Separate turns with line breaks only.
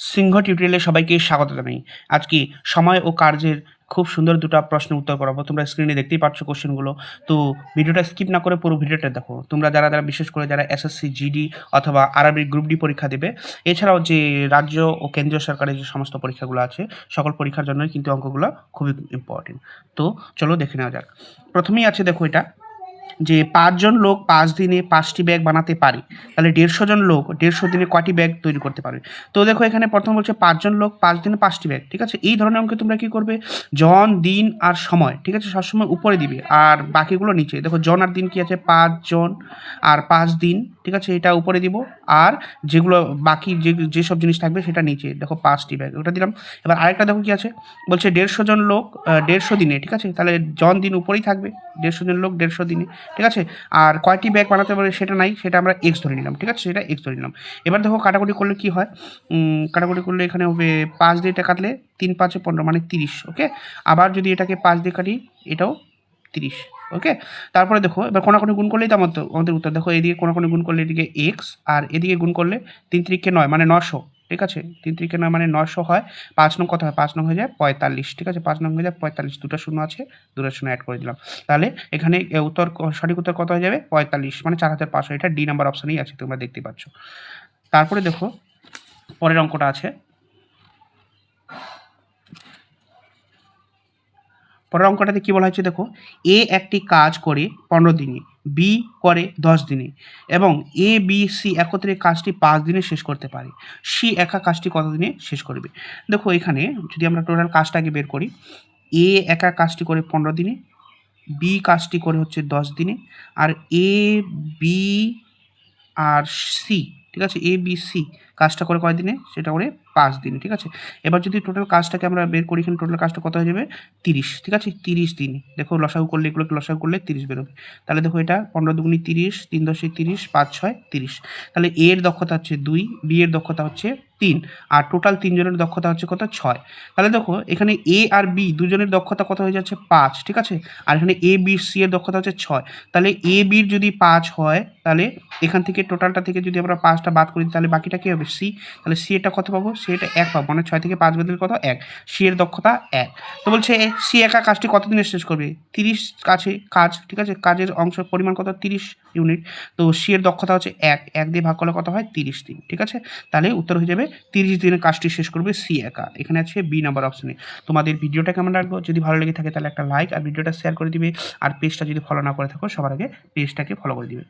সিংহ টিউটোরিয়ালে সবাইকে স্বাগত জানাই। আজকে সময় ও কার্যের খুব সুন্দর ২টা প্রশ্নের উত্তর করাবো। তোমরা স্ক্রিনে দেখতেই পাচ্ছ কোয়েশ্চেনগুলো। তো ভিডিওটা স্কিপ না করে পুরো ভিডিওটা দেখো। তোমরা যারা বিশেষ করে যারা এসএসসি, জিডি অথবা আরআরবির গ্রুপ ডি পরীক্ষা দেবে, এছাড়াও যে রাজ্য ও কেন্দ্রীয় সরকারের যে সমস্ত পরীক্ষাগুলো আছে, সকল পরীক্ষার জন্যই কিন্তু অঙ্কগুলো খুবই ইম্পর্টেন্ট। তো চলো দেখে নেওয়া যাক। প্রথমেই আছে দেখো এটা যে ৫ জন লোক ৫ দিনে ৫টি ব্যাগ বানাতে পারে। তাহলে ১৫০ জন লোক ১৫০ দিনে কয়টি ব্যাগ তৈরি করতে পারবে? তো দেখো এখানে প্রথম বলছে ৫ জন লোক ৫ দিনে ৫টি ব্যাগ। ঠিক আছে? এই ধরনের অঙ্কে তোমরা কি করবে? জন, দিন আর সময়, ঠিক আছে? সবসময় উপরে দিবে আর বাকিগুলো নিচে। দেখো জন আর দিন কি আছে? ৫ জন আর ৫ দিন, ঠিক আছে? এটা উপরে দিব আর যেগুলো বাকি যেসব জিনিস থাকবে সেটা নিচে। দেখো ৫টি ব্যাগ ওটা দিলাম। এবার আরেকটা দেখো কি আছে? বলছে ১৫০ জন লোক ১৫০ দিনে, ঠিক আছে? তাহলে জন, দিন উপরেই থাকবে। ১৫০ জন লোক ১৫০ দিনে, ঠিক আছে? আর কয়টি ব্যাগ বানাতে পারবে সেটা নাই, সেটা আমরা এক্স ধরে নিলাম, ঠিক আছে? সেটা এক্স ধরে নিলাম। এবার দেখো কাটাকুটি করলে কি হয়? কাটাকুটি করলে এখানে হবে ৫ দিয়ে এটা কাটলে ৩ ৫ এ ১৫ মানে ৩০, ওকে? আবার যদি এটাকে ৫ দিয়ে কাটি এটাও ৩০, ওকে? তারপরে দেখো এবার কোনাকুনি গুণ করলেই তো আমাদের উত্তর। দেখো এদিকে কোনাকুনি গুণ করলে এদিকে এক্স আর এদিকে গুণ করলে ৩ ৩কে ৯ মানে ৯০০, ঠিক আছে? ৩ ৩কে ৯ মানে ৯০০ হয়। ৫ নং কত হয়? ৫ নং হয়ে যায় ৪৫, ঠিক আছে? ৫ নং হয়ে যায় ৪৫। ২টা শূন্য আছে, ২টা শূন্য অ্যাড করে দিলাম। তাহলে এখানে সঠিক উত্তর কত হয়ে যাবে? ৪৫ মানে ৪৫০০। এটা ডি নাম্বার অপশনেই আছে, তোমরা দেখতে পাচ্ছ। তারপরে দেখো পরের অঙ্কটা আছে। পরের অঙ্কটাতে কী বলা হয়েছে দেখো, এ একটি কাজ করে ১৫ দিনে, বি করে ১০ দিনে এবং এ, বি, সি একত্রে কাজটি ৫ দিনে শেষ করতে পারে। সি একা কাজটি কত দিনে শেষ করবে? দেখো এখানে যদি আমরা টোটাল কাজটাকে বের করি, এ একা কাজটি করে ১৫ দিনে, বি কাজটি করে হচ্ছে ১০ দিনে আর এ, বি আর সি, ঠিক আছে? এ, বি, সি কাজটা করে কয় দিনে? সেটা করে ৫ দিনে, ঠিক আছে? এবার যদি টোটাল কাজটাকে আমরা বের করি, এখানে টোটাল কাজটা কত হয়ে যাবে? ৩০, ঠিক আছে? ৩০ দিন। দেখো লসাগু করলে এগুলোকে লসাগু করলে ৩০ বেরোবে। তাহলে দেখো এটা ১৫ দুগুণে ৩০, ৩ দশে ৩০, ৫ ছয় ৩০। তাহলে এ এর দক্ষতা হচ্ছে ২, বি এর দক্ষতা হচ্ছে ৩ আর টোটাল ৩ জনের দক্ষতা হচ্ছে কত? ৬। তাহলে দেখো এখানে এ আর বি দুজনের দক্ষতা কত হয়ে যাচ্ছে? ৫, ঠিক আছে? আর এখানে এ, বি, সি এর দক্ষতা হচ্ছে ৬। তাহলে এ, বির যদি ৫ হয় তাহলে এখান থেকে টোটালটা থেকে যদি আমরা ৫টা বাদ করি তাহলে বাকিটা কী হবে? সি। তাহলে সি এটা কত পাবো? সি এটা ১ পাবো, মানে ৬ থেকে ৫ বাদ দিলে কত? ১। সি এর দক্ষতা ১। তো বলছে সি একা কাজটি কত দিনে শেষ করবে? ৩০ কাজ, ঠিক আছে? কাজের অংশের পরিমাণ কত? ৩০ ইউনিট। তো সি এর দক্ষতা হচ্ছে ১, ১ দিয়ে ভাগ করলে কত হয়? ৩০ দিন, ঠিক আছে? তাহলে উত্তর হয়ে যাবে ৩০ দিনে কাজটি শেষ করবে সি একা। এখানে আছে বি নাম্বার অপশনে। তোমাদের ভিডিওটা কেমন লাগলো? যদি ভালো লেগে থাকে তাহলে একটা লাইক আর ভিডিওটা শেয়ার করে দিবে। আর পেজটা যদি ফলো না করে থাকো সবার আগে পেজটাকে ফলো করে দিবে।